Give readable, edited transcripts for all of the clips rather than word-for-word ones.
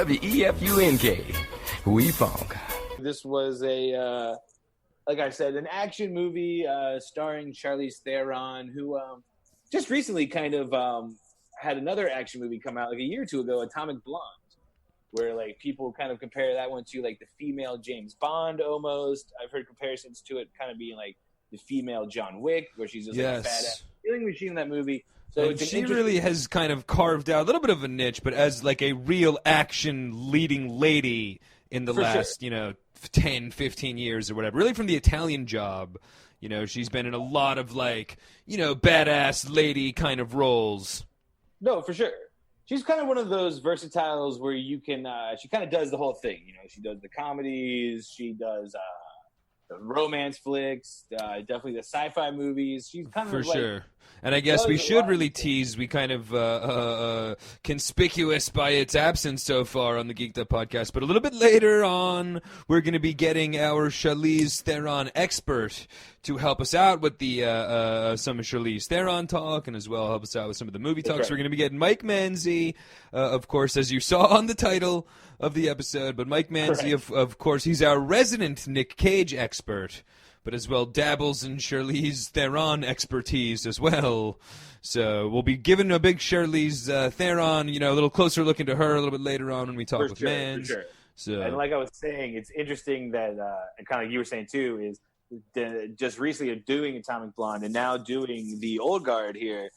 WEFUNK. We funk. This was like I said, an action movie starring Charlize Theron, who just recently kind of had another action movie come out like a year or two ago, Atomic Blonde, where like people kind of compare that one to like the female James Bond almost. I've heard comparisons to it kind of being like the female John Wick, where she's just like a badass killing machine in that movie. So and she really has kind of carved out a little bit of a niche, but as like a real action leading lady in the last, 10, 15 years or whatever. Really from the Italian Job, she's been in a lot of like, badass lady kind of roles. No, for sure. She's kind of one of those versatiles where you can, she kind of does the whole thing. She does the comedies, she does the romance flicks, definitely the sci-fi movies. She's kind of for sure. And I guess we should really tease, we kind of conspicuous by its absence so far on the Geeked Up podcast, but a little bit later on, we're going to be getting our Charlize Theron expert to help us out with the some of Charlize Theron talk, and as well help us out with some of the movie talks. Right. We're going to be getting Mike Manzi, of course, as you saw on the title of the episode, but Mike Manzi, of course, he's our resident Nick Cage expert, but as well dabbles in Charlize Theron expertise as well. So we'll be giving a big Charlize Theron, a little closer look into her a little bit later on when we talk with Mans. For sure. So, and like I was saying, it's interesting that, and kind of like you were saying too, is just recently doing Atomic Blonde and now doing the Old Guard here,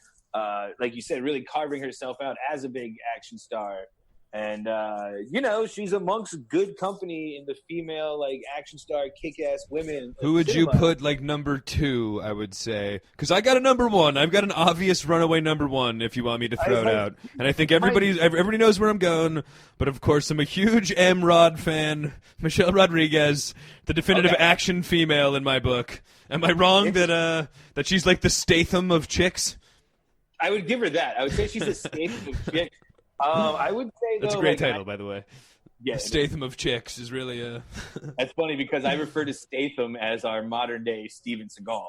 like you said, really carving herself out as a big action star. And, she's amongst good company in the female, like, action star, kick-ass women. Who would you put, like, number 2, I would say? Because I got a number 1. I've got an obvious runaway number 1, if you want me to throw it out. And I think everybody knows where I'm going. But, of course, I'm a huge M-Rod fan. Michelle Rodriguez, the definitive action female in my book. Am I wrong that she's, like, the Statham of chicks? I would give her that. I would say she's a Statham of chicks. I would say, though, that's a great title, by the way. Yeah, Statham of chicks is really a. That's funny because I refer to Statham as our modern day Steven Seagal.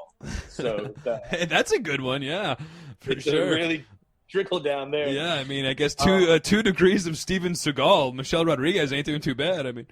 So that's a good one, yeah, for sure. Really trickle down there. Yeah, I mean, I guess 2 degrees of Steven Seagal. Michelle Rodriguez ain't doing too bad. I mean.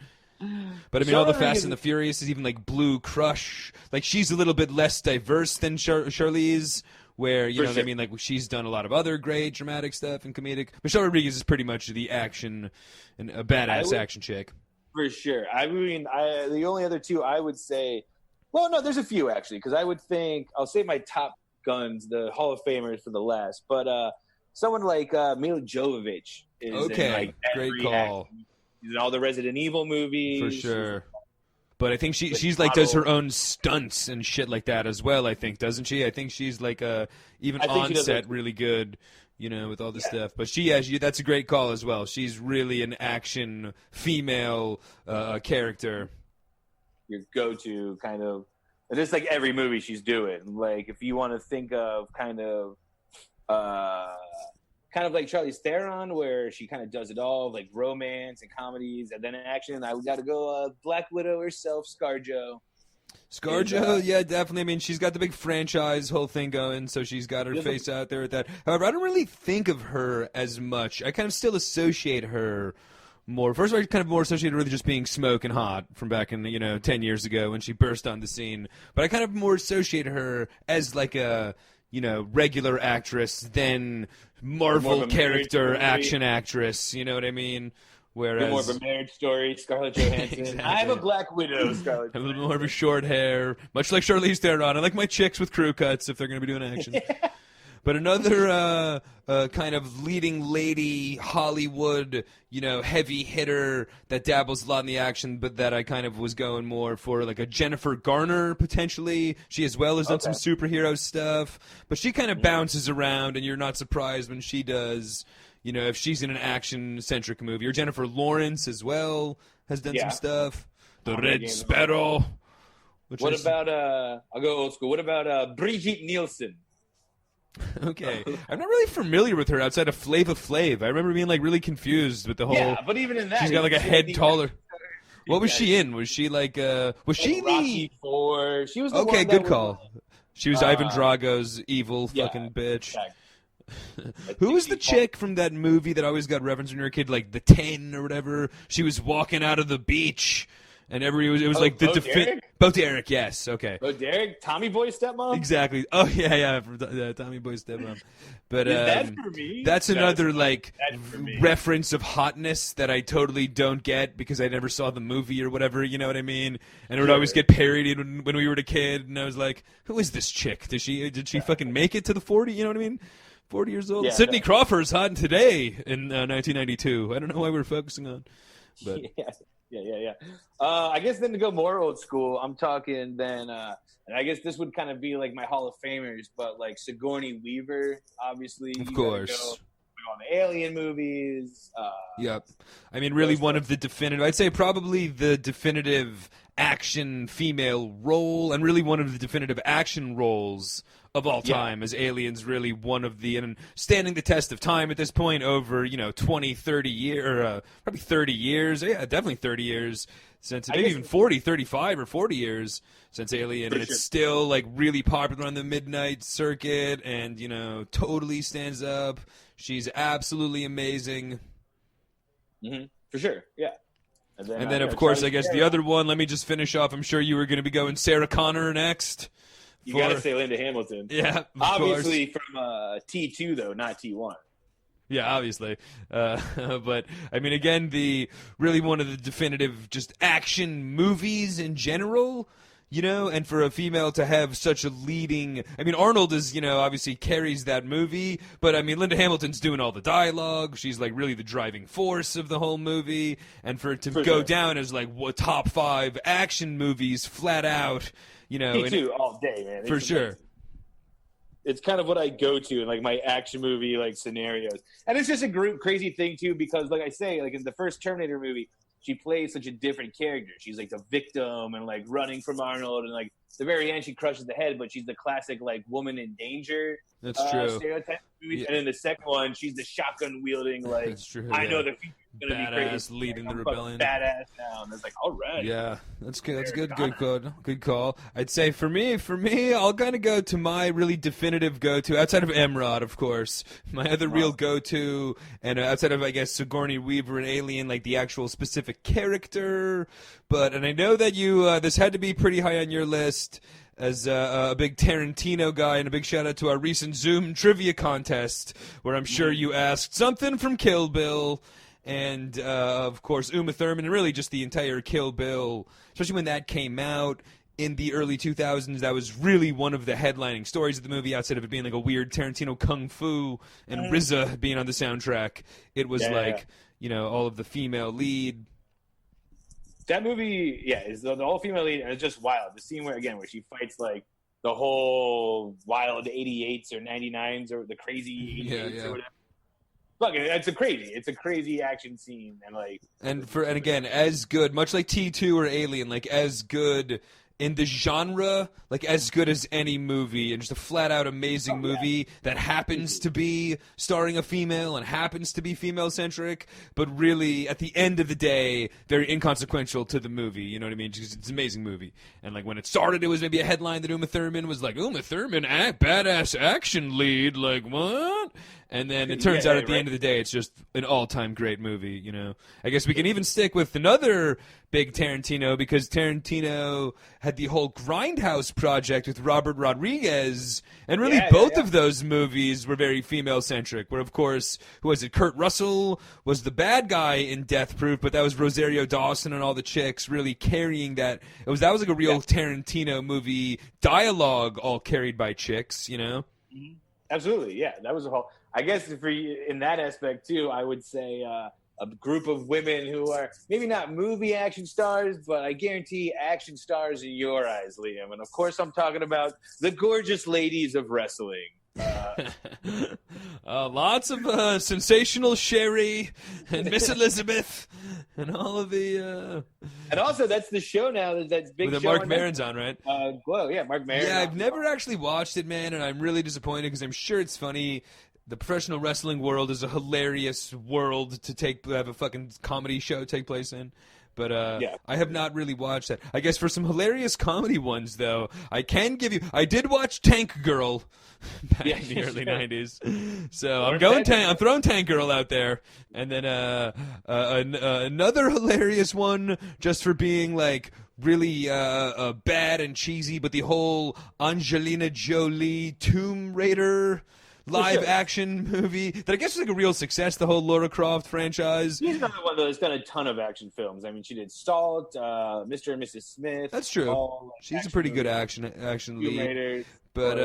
But I mean, all the Fast and the Furious is even like Blue Crush. Like she's a little bit less diverse than Charlize. Where, what I mean, like, she's done a lot of other great dramatic stuff and comedic. Michelle Rodriguez is pretty much the action, and a badass action chick. For sure. I mean, the only other 2 I would say, well, no, there's a few, actually, because I would think, I'll save my top guns, the Hall of Famers for the last, but someone like Mila Jovovich is in, like, great call. Action. She's in all the Resident Evil movies. For sure. But I think she's like does her own stunts and shit like that as well, I think, doesn't she? I think she's like even on set really good, with all this stuff. But that's a great call as well. She's really an action female character. Your go-to kind of, and it's like every movie she's doing. Like if you want to think of kind of like Charlize Theron, where she kind of does it all, like romance and comedies, and then action. I got to go Black Widow herself, ScarJo. ScarJo, yeah, definitely. I mean, she's got the big franchise whole thing going, so she's got her face out there with that. However, I don't really think of her as much. I kind of still associate her more. First of all, I kind of more associate her with just being smoking hot from back in 10 years ago when she burst on the scene. But I kind of more associate her as like a regular actress than Marvel character action actress. You know what I mean? Whereas more of a Marriage Story, Scarlett Johansson. Exactly. I'm a Black Widow, Scarlett Johansson. A little more of a short hair, much like Charlize Theron. I like my chicks with crew cuts if they're going to be doing action. Yeah. But another kind of leading lady Hollywood, heavy hitter that dabbles a lot in the action, but that I kind of was going more for like a Jennifer Garner potentially. She as well has done some superhero stuff, but she kind of bounces around, and you're not surprised when she does. If she's in an action-centric movie, or Jennifer Lawrence as well has done some stuff. The Red Sparrow. What about I'll go old school. What about Brigitte Nielsen? Okay. I'm not really familiar with her outside of Flava Flav. I remember being like really confused with the whole. Yeah, but even in that, she's got like a head taller. What was she in? Was she like? Was she Rocky IV? She was the okay. one Good call. She was Ivan Drago's evil fucking bitch. Exactly. Who was the chick from that movie that always got referenced when you were a kid, like the 10 or whatever? She was walking out of the beach, and it was like the Bo Derek, yes, okay. Bo Derek, Tommy Boy's stepmom. Exactly. Oh yeah, Tommy Boy's stepmom. But that's for me. That's another reference of hotness that I totally don't get because I never saw the movie or whatever. You know what I mean? And it would always get parodied when we were a kid, and I was like, "Who is this chick? Did she fucking make it to the 40? You know what I mean? 40 years old. Yeah, Sidney Crawford's hot today in 1992. I don't know why we're focusing on, but yeah. I guess then to go more old school, I'm talking then, and I guess this would kind of be like my Hall of Famers, but like Sigourney Weaver, obviously. Of course. Go on the Alien movies. Yep. I mean, really one of the definitive, I'd say probably the definitive action female role, and really one of the definitive action roles of all time, as Aliens, really one of the, and standing the test of time at this point over, 20, 30 years, probably 30 years, definitely 30 years since, maybe even 40, 35 or 40 years since Alien, and it's still like really popular on the midnight circuit, and totally stands up. She's absolutely amazing. Mm-hmm. For sure, yeah. And then of course, I guess the other one, let me just finish off. I'm sure you were going to be going Sarah Connor next. You got to say Linda Hamilton. Yeah, obviously from T2 though, not T1. Yeah, obviously. But I mean, again, really one of the definitive just action movies in general. And for a female to have such a leading, I mean, Arnold is, obviously carries that movie, but I mean, Linda Hamilton's doing all the dialogue. She's like really the driving force of the whole movie, and for it to go down as like top 5 action movies flat out, Me too, all day, man. For sure. It's kind of what I go to in like my action movie like scenarios, and it's just a crazy thing too because, like I say, like in the first Terminator movie, she plays such a different character. She's like the victim and like running from Arnold, and like the very end she crushes the head, but she's the classic like woman in danger. That's true. Stereotype movie. And in the second one, she's the shotgun wielding like That's true, I know the future's gonna badass be crazy, leading like, the rebellion. Badass now, and it's like all right. Yeah, that's good. That's good. Good call. I'd say for me, I'll kind of go to my really definitive go-to outside of Emrod, of course. My other real go-to, and outside of I guess Sigourney Weaver and Alien, like the actual specific character. And I know that you this had to be pretty high on your list. As a big Tarantino guy, and a big shout out to our recent Zoom trivia contest, where I'm sure you asked something from Kill Bill, and of course Uma Thurman, and really just the entire Kill Bill, especially when that came out in the early 2000s. That was really one of the headlining stories of the movie, outside of it being like a weird Tarantino kung fu and RZA being on the soundtrack. It was all of the female lead. That movie, is the whole female lead, and it's just wild. The scene where she fights like the whole wild 88s or 99s or the crazy 88s or whatever. Look, it's a crazy action scene, and again, as good, much like T2 or Alien, like as good in the genre, like as good as any movie, and just a flat-out amazing movie that happens to be starring a female and happens to be female-centric, but really, at the end of the day, very inconsequential to the movie, you know what I mean? Because it's an amazing movie. And like when it started, it was maybe a headline that Uma Thurman was like, Uma Thurman, badass action lead, like what? And then it turns out at the end of the day, it's just an all-time great movie, I guess we can even stick with another big Tarantino, because Tarantino had the whole Grindhouse project with Robert Rodriguez, and really both of those movies were very female-centric, where, of course, Kurt Russell was the bad guy in Death Proof, but that was Rosario Dawson and all the chicks really carrying that. That was like a real Tarantino movie dialogue, all carried by chicks, Mm-hmm. Absolutely, yeah. That was a whole... I guess in that aspect, too, I would say a group of women who are maybe not movie action stars, but I guarantee action stars in your eyes, Liam. And, of course, I'm talking about the gorgeous ladies of wrestling. Lots of sensational Sherry and Miss Elizabeth and all of the... And also, that's the show now. That's big with show. Mark Maron's on, right? Mark Maron. Yeah, I've never actually watched it, man, and I'm really disappointed because I'm sure it's funny. The professional wrestling world is a hilarious world to have a fucking comedy show take place in. But I have not really watched that. I guess for some hilarious comedy ones, though, I can give you. I did watch Tank Girl back in the early '90s, so I'm throwing Tank Girl out there, and then another hilarious one just for being like really bad and cheesy, but the whole Angelina Jolie Tomb Raider live action movie that I guess was like a real success, the whole Lara Croft franchise. She's another one that's done a ton of action films. I mean, she did Salt, Mr. and Mrs. Smith. That's true. She's a pretty good action lead. But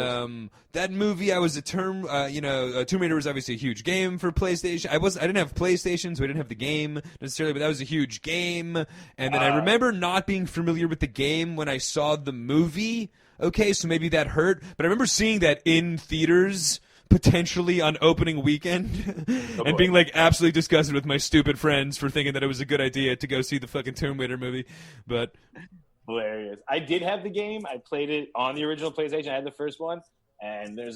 that movie, I was Tomb Raider was obviously a huge game for PlayStation. I didn't have PlayStation, so I didn't have the game necessarily, but that was a huge game. And then I remember not being familiar with the game when I saw the movie. Okay, so maybe that hurt. But I remember seeing that in theaters, potentially on opening weekend, and being like absolutely disgusted with my stupid friends for thinking that it was a good idea to go see the fucking Tomb Raider movie. But hilarious. I did have the game. I played it on the original PlayStation. I had the first one, and there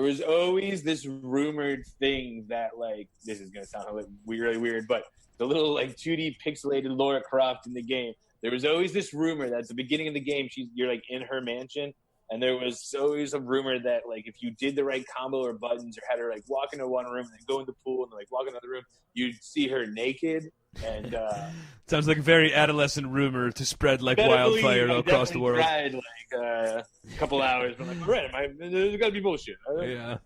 was always this rumored thing that, like, this is gonna sound really weird, but the little like 2D pixelated Lara Croft in the game. There was always this rumor that at the beginning of the game, you're like in her mansion. And there was always a rumor that, like, if you did the right combo or buttons or had her, like, walk into one room and then go in the pool and, like, walk in another room, you'd see her naked. And sounds like a very adolescent rumor to spread like wildfire across the world. I tried, like, a couple hours. But I'm like, all right, there's got to be bullshit. Yeah.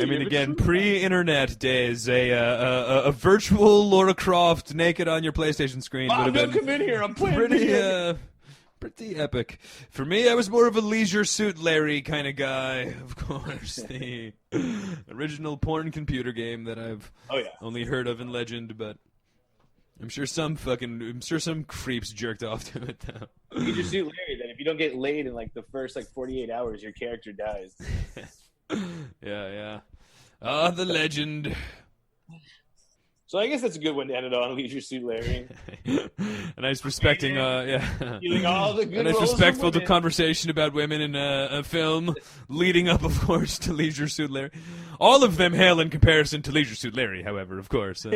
I mean, again, pre-internet days, a virtual Lara Croft naked on your PlayStation screen would have been come in here. I'm playing pretty epic. For me, I was more of a Leisure Suit Larry kind of guy, of course. The original porn computer game that I've only heard of in legend, but I'm sure some creeps jerked off to it, though. Leisure Suit Larry, that if you don't get laid in, like, the first, like, 48 hours, your character dies. Yeah. Ah, the legend. So I guess that's a good one to end it on, Leisure Suit Larry. A nice respecting, Feeling all the good a nice roles respectful of women. conversation about women in a film, leading up, of course, to Leisure Suit Larry. All of them hail in comparison to Leisure Suit Larry, however, of course.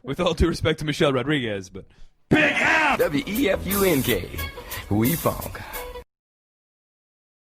With all due respect to Michelle Rodriguez, but WEFUNK. We funk.